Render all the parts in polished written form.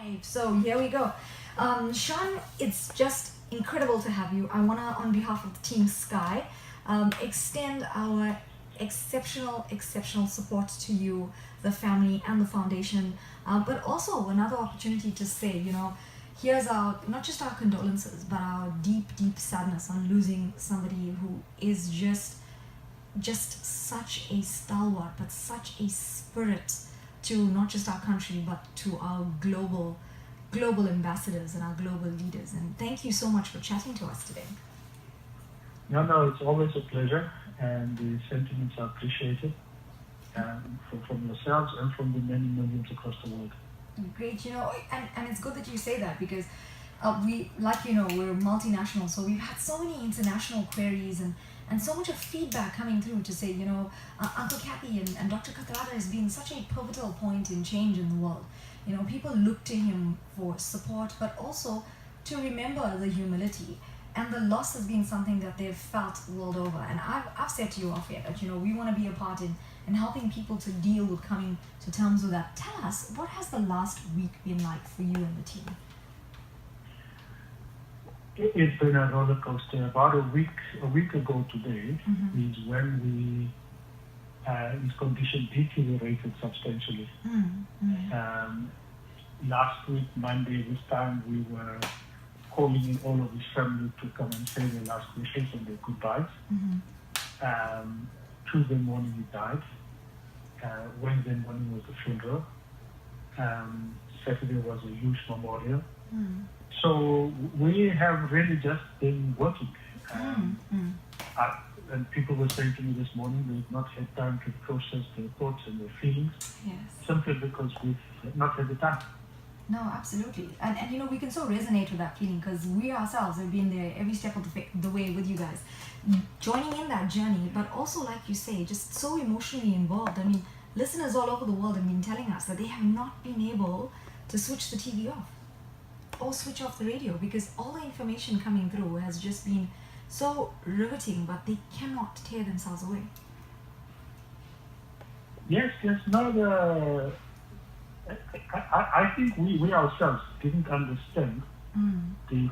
Live. So here we go. Sean, it's just incredible to have you. I want to, on behalf of the team Skye, extend our exceptional support to you, the family, and the foundation. But also another opportunity to say, here's our, not just our condolences, but our deep sadness on losing somebody who is just such a stalwart, but such a spirit to not just our country, but to our global ambassadors and our global leaders. And thank you so much for chatting to us today. No, it's always a pleasure, and the sentiments are appreciated from yourselves and from the many millions across the world. Great, and it's good that you say that, because we, we're multinational, so we've had so many international queries and so much of feedback coming through to say, Uncle Kathy and Dr. Kathrada has been such a pivotal point in change in the world. People look to him for support, but also to remember the humility. And the loss has been something that they've felt world over. And I've said to you off air that, we want to be a part in helping people to deal with coming to terms with that. Tell us, what has the last week been like for you and the team? It's been a roller coaster. About a week ago today is when his condition deteriorated substantially. Last week, Monday, this time, we were calling in all of his family to come and say their last wishes and their goodbyes. Tuesday morning, he died. Wednesday morning was the funeral. Saturday was a huge memorial. So we have really just been working. And people were saying to me this morning they've not had time to process their thoughts and their feelings, simply because we've not had the time. No, absolutely. And we can so resonate with that feeling, because we ourselves have been there every step of the way with you guys, joining in that journey, but also, like you say, just so emotionally involved. I mean, listeners all over the world have been telling us that they have not been able to switch the TV off or switch off the radio, because all the information coming through has just been so riveting, but they cannot tear themselves away. Yes, no, I think we ourselves didn't understand the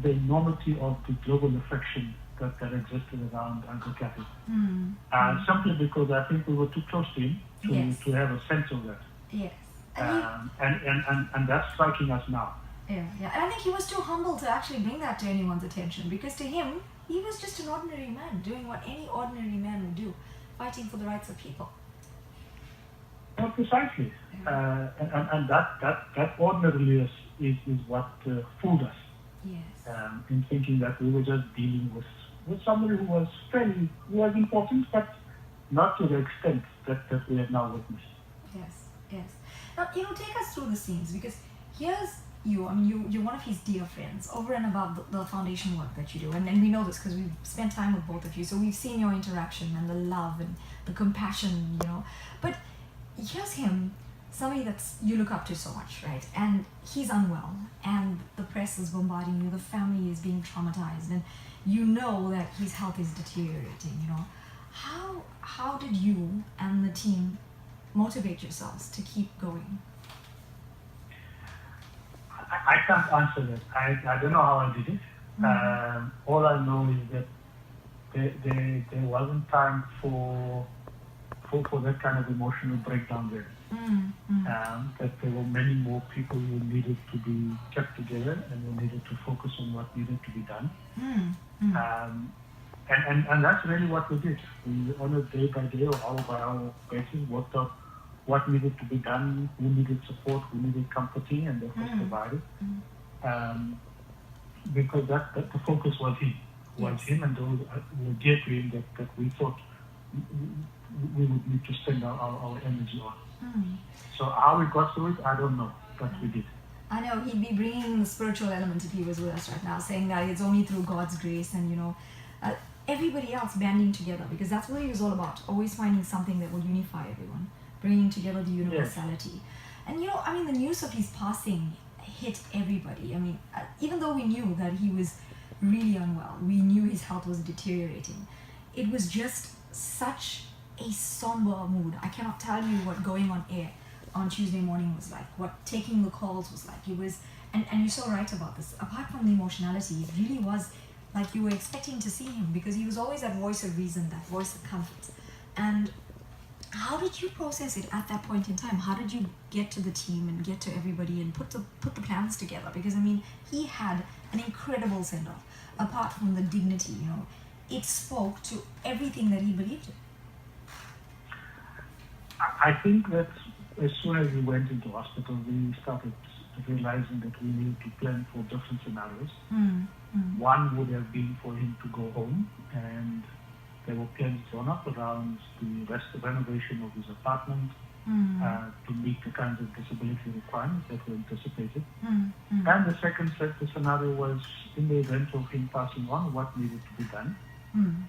enormity of the global affection that existed around Uncle Kathy. Simply because I think we were too close to him to have a sense of that. Yes. And that's striking us now. Yeah. And I think he was too humble to actually bring that to anyone's attention, because to him, he was just an ordinary man doing what any ordinary man would do, fighting for the rights of people. Well, precisely. And that ordinariness is what fooled us. Yes. In thinking that we were just dealing with somebody who was important, but not to the extent that we have now witnessed. Yes. Now, take us through the scenes, because here's you. I mean, you're one of his dear friends, over and above the foundation work that you do. And we know this because we've spent time with both of you. So we've seen your interaction and the love and the compassion, But here's him, somebody that you look up to so much, right? And he's unwell, and the press is bombarding you, the family is being traumatized, and you know that his health is deteriorating, How did you and the team motivate yourselves to keep going? I can't answer that. I don't know how I did it. All I know is that there wasn't time for that kind of emotional breakdown there. That there were many more people who needed to be kept together and who needed to focus on what needed to be done. And that's really what we did. We, on a day by day or hour by hour basis, worked out what needed to be done, who needed support, who needed comforting, and that was provided. Because the focus was him. And those who were dear to him that we thought we would need to spend our energy on. So how we got through it, I don't know, but we did. I know he'd be bringing the spiritual element if he was with us right now, saying that it's only through God's grace and, everybody else banding together, because that's what he was all about, always finding something that will unify everyone, bringing together the universality. Yes. And, the news of his passing hit everybody. I mean, even though we knew that he was really unwell, we knew his health was deteriorating, it was just such a somber mood. I cannot tell you what going on air on Tuesday morning was like, what taking the calls was like. It was, and you're so right about this. Apart from the emotionality, it really was like you were expecting to see him because he was always that voice of reason, that voice of comfort. And how did you process it at that point in time? How did you get to the team and get to everybody and put the plans together? Because I mean, he had an incredible send-off. Apart from the dignity, you know, it spoke to everything that he believed in. I think that as soon as we went into hospital, we started realizing that we needed to plan for different scenarios. One would have been for him to go home, and there were plans drawn up around the renovation of his apartment to meet the kinds of disability requirements that were anticipated. And the second scenario was in the event of him passing on, what needed to be done.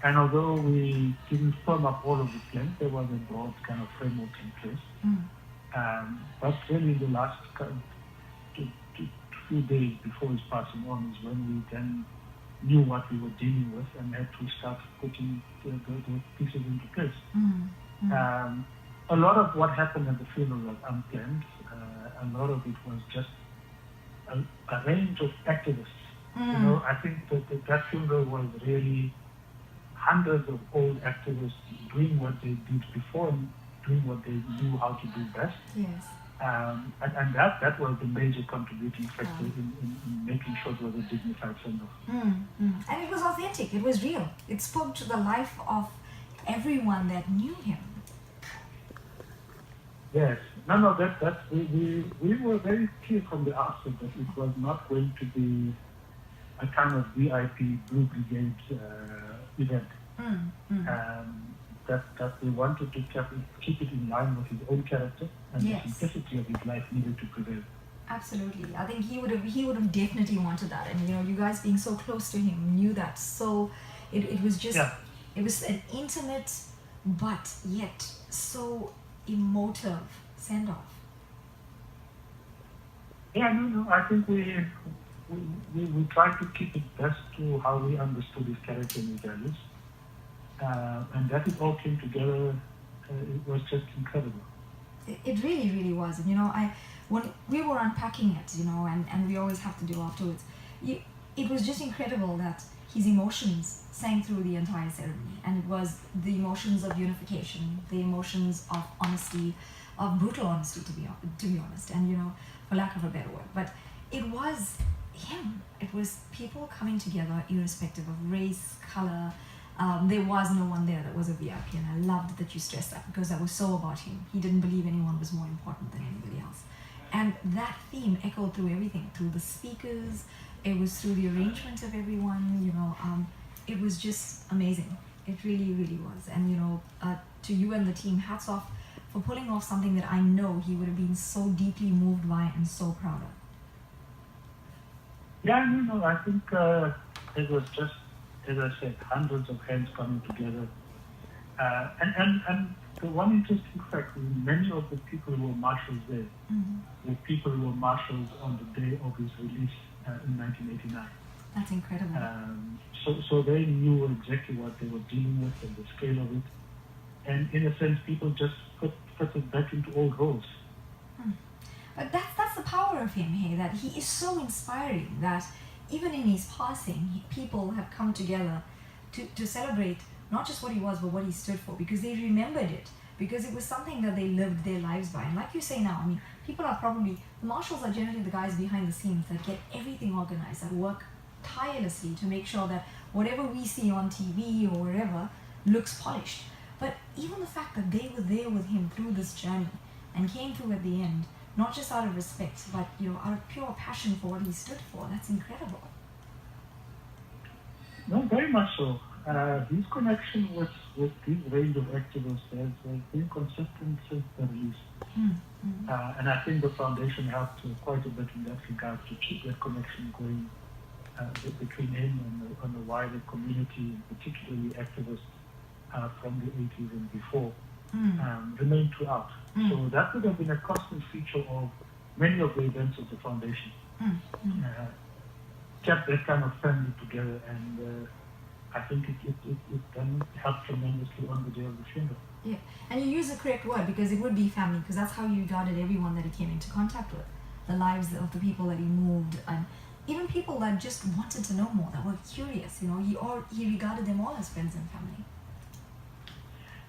And although we didn't firm up all of the plans, there was a broad kind of framework in place. But really in the last few days before his passing on is when we then knew what we were dealing with and had to start putting the pieces into place. A lot of what happened at the funeral was unplanned. A lot of it was just a range of activists. You know, I think that funeral was really hundreds of old activists doing what they did before and doing what they knew how to do best. Yes. And that was the major contributing factor in making sure it was a dignified send-off. And it was authentic. It was real. It spoke to the life of everyone that knew him. Yes. No, we were very clear from the outset that it was not going to be a kind of VIP Blue Brigade event. That we wanted to keep it in line with his own character, and the simplicity of his life needed to prevail. Absolutely. I think he would have definitely wanted that, and you know, you guys being so close to him knew that. So it was just it was an intimate but yet so emotive send off. Yeah, no. I think we tried to keep it best to how we understood his character and his values. And that it all came together, it was just incredible. It really, really was. And you know, when we were unpacking it, you know, and we always have to do afterwards, it was just incredible that his emotions sang through the entire ceremony. And it was the emotions of unification, the emotions of honesty, of brutal honesty, to be honest, and you know, for lack of a better word. But it was him. It was people coming together irrespective of race, color. There was no one there that was a VIP, and I loved that you stressed that because that was so about him. He didn't believe anyone was more important than anybody else. And that theme echoed through everything, through the speakers, it was through the arrangement of everyone, you know, it was just amazing. It really, really was. And you know, to you and the team, hats off for pulling off something that I know he would have been so deeply moved by and so proud of. Yeah, no, I think it was just, as I said, hundreds of hands coming together. And the one interesting fact is many of the people who were marshals there were people who were marshals on the day of his release in 1989. That's incredible. So they knew exactly what they were dealing with and the scale of it. And in a sense, people just put it back into old roles. But that's the power of him, hey, that he is so inspiring that even in his passing, people have come together to celebrate not just what he was, but what he stood for, because they remembered it, because it was something that they lived their lives by. And like you say now, I mean, people are probably, the marshals are generally the guys behind the scenes that get everything organized, that work tirelessly to make sure that whatever we see on TV or wherever looks polished. But even the fact that they were there with him through this journey and came through at the end, not just out of respect, but you know, out of pure passion for what he stood for, that's incredible. No, very much so. His connection with this range of activists has been consistent since the release. And I think the foundation helped quite a bit in that regard to keep that connection going between him and the wider community, particularly activists from the 80s and before, remained throughout. So that would have been a constant feature of many of the events of the foundation. Kept that kind of family together, and I think it then helped tremendously on the day of the funeral. Yeah, and you use the correct word because it would be family, because that's how you regarded everyone that he came into contact with, the lives of the people that he moved, and even people that just wanted to know more, that were curious. You know, he regarded them all as friends and family.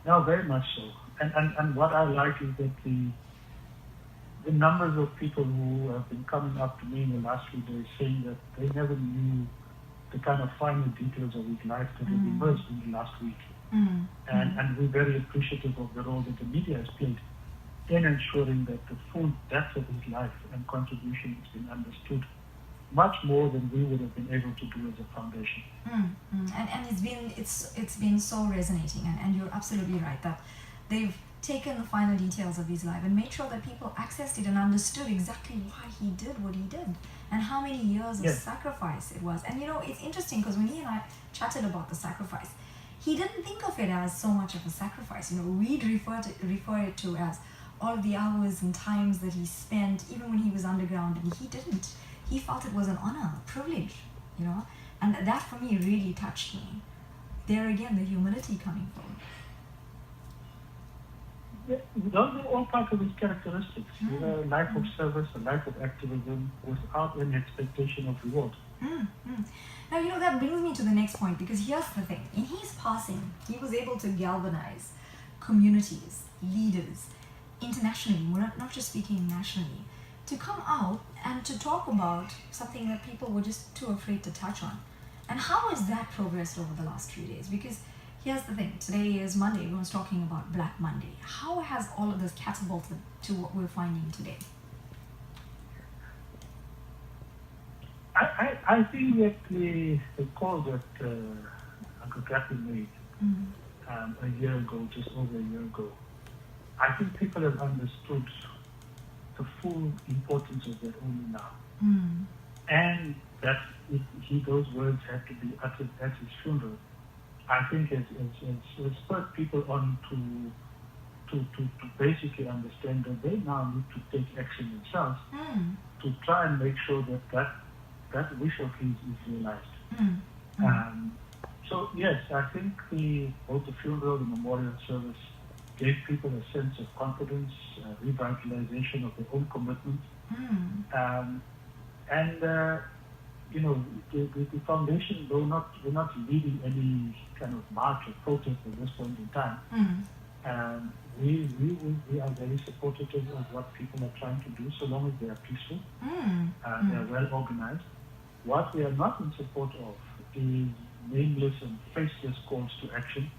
No, very much so. And what I like is that the numbers of people who have been coming up to me in the last few days saying that they never knew the kind of finer details of his life that have emerged in the last week. And we're very appreciative of the role that the media has played in ensuring that the full depth of his life and contribution has been understood much more than we would have been able to do as a foundation. And it's been so resonating, and you're absolutely right that they've taken the final details of his life and made sure that people accessed it and understood exactly why he did what he did and how many years of sacrifice it was. And you know, it's interesting because when he and I chatted about the sacrifice, he didn't think of it as so much of a sacrifice. You know, we'd refer it to as all the hours and times that he spent, even when he was underground, and he didn't. He felt it was an honor, a privilege, you know, and that for me really touched me. There again, the humility coming forward. Those are all part of his characteristics. You know, a life of service, a life of activism without any expectation of reward. Now, you know, that brings me to the next point, because here's the thing. In his passing, he was able to galvanize communities, leaders, internationally, we're not just speaking nationally, to come out and to talk about something that people were just too afraid to touch on. And how has that progressed over the last few days? Because here's the thing, today is Monday, everyone's talking about Black Monday. How has all of this catapulted to what we're finding today? I think that the call that Uncle Kathrada made a year ago, just over a year ago, I think people have understood the full importance of that only now. And that those words had to be uttered at his funeral. I think it spurred people on to basically understand that they now need to take action themselves to try and make sure that wish of his is realized. So yes, I think both the funeral, the memorial service gave people a sense of confidence, revitalization of their own commitment. You know, the foundation, though we're not leading any kind of march or protest at this point in time. We are very supportive of what people are trying to do, so long as they are peaceful, they are well organized. What we are not in support of is nameless and faceless calls to action.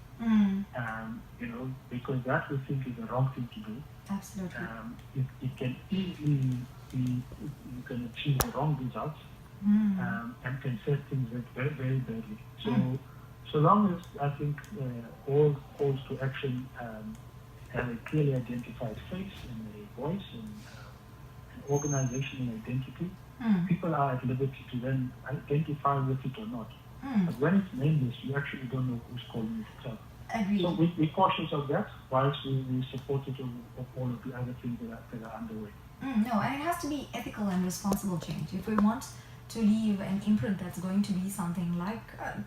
You know, because that we think is the wrong thing to do. Absolutely. It can easily be, you can achieve the wrong results and can set things very, very badly. So long as I think all calls to action have a clearly identified face and a voice and an organizational identity, people are at liberty to then identify with it or not. But when it's nameless, you actually don't know who's calling it itself. Agreed. So we're cautious of that, whilst we support it of all of the other things that are underway. No, and it has to be ethical and responsible change. If we want to leave an imprint that's going to be something like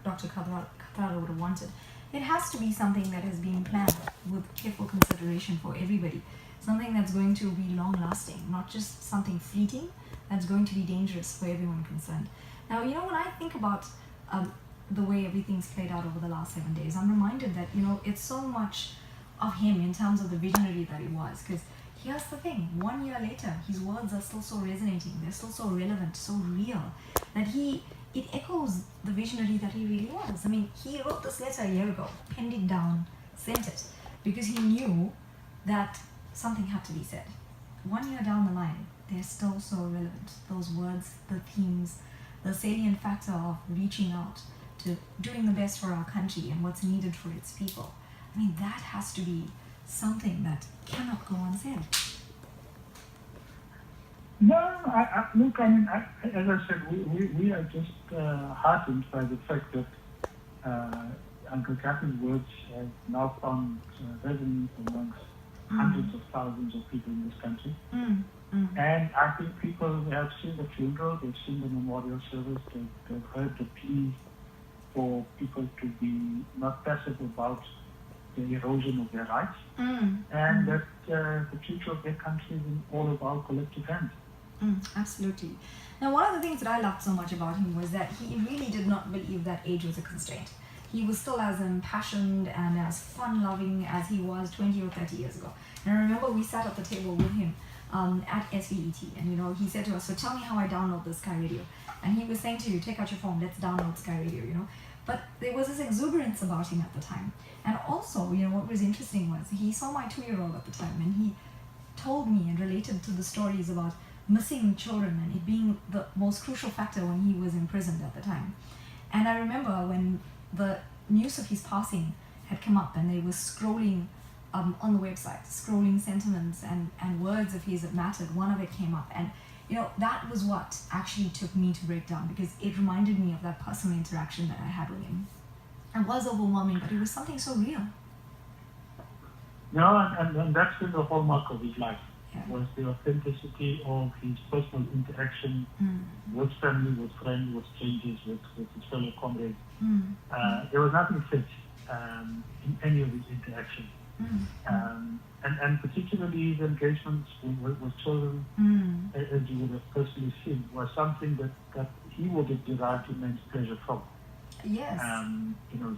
Dr. Kathrada would have wanted, it has to be something that has been planned with careful consideration for everybody. Something that's going to be long-lasting, not just something fleeting that's going to be dangerous for everyone concerned. Now, you know, when I think about the way everything's played out over the last 7 days, I'm reminded that, you know, it's so much of him in terms of the visionary that he was. Because here's the thing, 1 year later, his words are still so resonating, they're still so relevant, so real, that it echoes the visionary that he really was. I mean, he wrote this letter a year ago, penned it down, sent it, because he knew that something had to be said. 1 year down the line, they're still so relevant. Those words, the themes, the salient factor of reaching out to doing the best for our country and what's needed for its people. I mean, that has to be something that cannot go unsaid. No, look, I mean, as I said, we are just heartened by the fact that Uncle Kathrada's words have now found resonance amongst hundreds of thousands of people in this country. And I think people have seen the funeral, they've seen the memorial service, they've heard the plea for people to be not passive about the erosion of their rights, and that the future of their country is in all of our collective hands. Absolutely. Now, one of the things that I loved so much about him was that he really did not believe that age was a constraint. He was still as impassioned and as fun-loving as he was 20 or 30 years ago. And I remember we sat at the table with him at SVET, and he said to us, "So tell me how I download the Skye Radio." And he was saying to you, "Take out your phone, let's download Skye Radio." But there was this exuberance about him at the time. And also, what was interesting was he saw my 2-year-old at the time, and he told me and related to the stories about missing children and it being the most crucial factor when he was imprisoned at the time. And I remember when the news of his passing had come up and they were scrolling on the website, scrolling sentiments and words of his that mattered, one of it came up. And that was what actually took me to break down, because it reminded me of that personal interaction that I had with him. It was overwhelming, but it was something so real. And that's been the hallmark of his life. Yeah. Was the authenticity of his personal interaction with family, with friends, with strangers, with his fellow comrades. There was nothing fake in any of his interactions. And particularly his engagements with children, as you would have personally seen, was something that he would have derived immense pleasure from. Yes.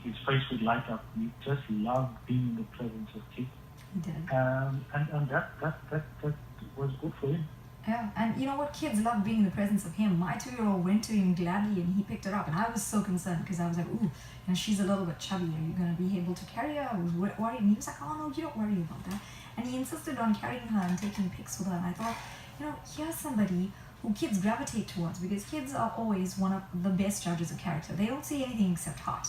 His face would light up. He just loved being in the presence of kids. He did. And that was good for him. Yeah, and you know what? Kids love being in the presence of him. My 2-year-old went to him gladly and he picked her up. And I was so concerned because I was like, ooh, she's a little bit chubby. Are you going to be able to carry her? I was worried. And he was like, oh, no, you don't worry about that. And he insisted on carrying her and taking pics with her. And I thought, here's somebody who kids gravitate towards, because kids are always one of the best judges of character. They don't see anything except heart,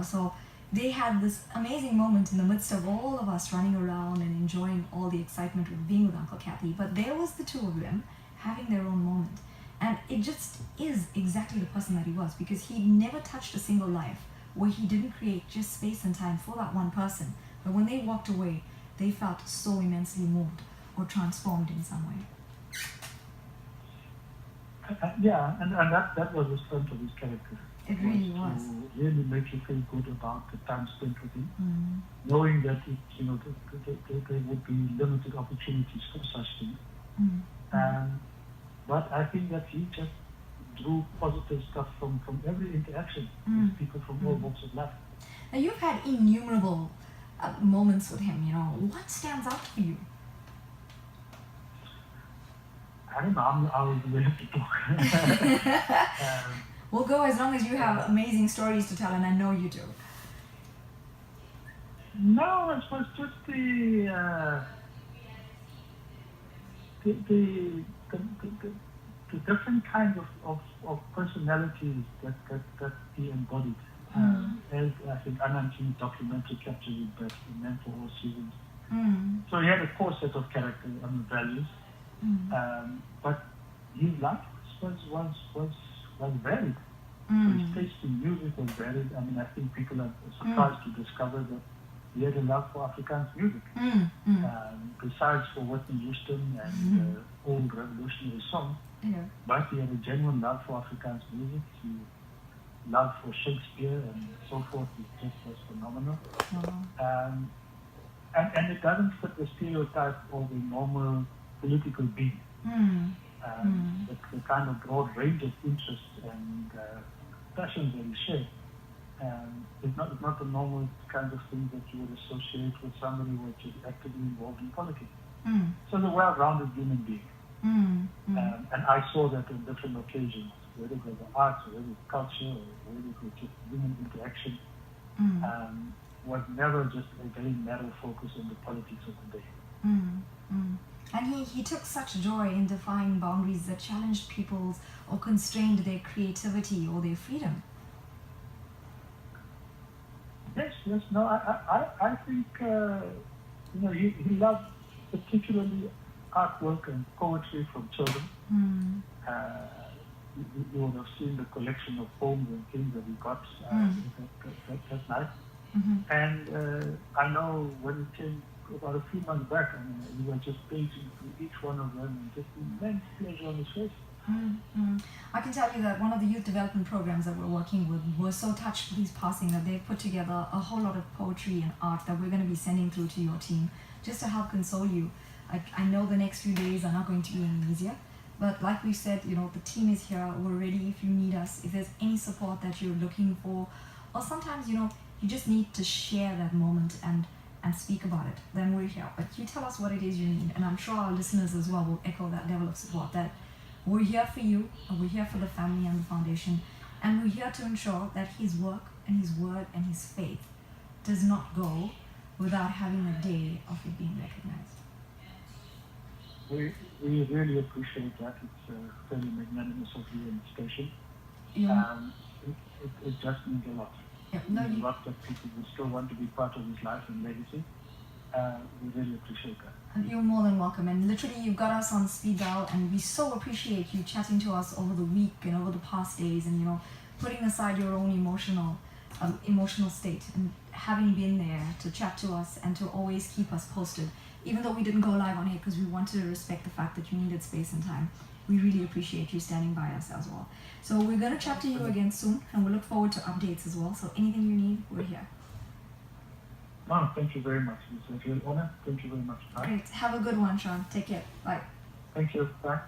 So they had this amazing moment in the midst of all of us running around and enjoying all the excitement of being with Uncle Kathy. But there was the two of them having their own moment. And it just is exactly the person that he was, because he never touched a single life where he didn't create just space and time for that one person. But when they walked away, they felt so immensely moved or transformed in some way. And that was the strength of his character. It really was. To really make you feel good about the time spent with him, knowing that there would be limited opportunities for such things. But I think that he just drew positive stuff from every interaction with people from all walks of life. Now you've had innumerable moments with him. What stands out for you? I don't know. I was really have to talk. We'll go as long as you have amazing stories to tell, and I know you do. No, it was just the different kinds of personalities that he embodied. As I think Ananti's documentary captures it best, in Men for All Seasons. So he had a core set of character and values, but his life was varied. So his taste in music was varied. I think people are surprised to discover that he had a love for Afrikaans music. Besides for Whitney Houston and old revolutionary songs, but he had a genuine love for Afrikaans music. He love for Shakespeare and so forth. His taste was phenomenal. And it doesn't fit the stereotype of a normal political being. The kind of broad range of interests and passions that he shared. It's not the normal kind of thing that you would associate with somebody who is actively involved in politics. So he's a well-rounded human being. And I saw that on different occasions, whether it was the arts, or whether it was culture, or whether it was just human interaction, was never just a very narrow focus on the politics of the day. And he took such joy in defying boundaries that challenged people's or constrained their creativity or their freedom. Yes. No, I think he loved particularly artwork and poetry from children. You would have seen the collection of poems and things that he got that night. And I know when he came about a few months back, he was just paging through each one of them and just immense pleasure on his face. I can tell you that one of the youth development programs that we're working with was so touched with his passing that they've put together a whole lot of poetry and art that we're going to be sending through to your team just to help console you. I know the next few days are not going to be any easier, but like we said, the team is here. We're ready if you need us. If there's any support that you're looking for, or sometimes, you just need to share that moment and speak about it, then we're here. But you tell us what it is you need, and I'm sure our listeners as well will echo that level of support, that we're here for you, and we're here for the family and the foundation, and we're here to ensure that his work and his word and his faith does not go without having a day of it being recognized. We really appreciate that. It's fairly magnanimous of you and station. It just means a lot. Yeah, It means a lot that people would still want to be part of his life and legacy. We really appreciate that. And you're more than welcome. And literally, you've got us on speed dial, and we so appreciate you chatting to us over the week and over the past days, and putting aside your own emotional state and having been there to chat to us and to always keep us posted. Even though we didn't go live on here because we wanted to respect the fact that you needed space and time, we really appreciate you standing by us as well. So we're going to chat to you again soon, and we look forward to updates as well. So anything you need, we're here. No, thank you very much. It's a real honor. Thank you very much. Bye. Great. Have a good one, Sean. Take care. Bye. Thank you. Bye.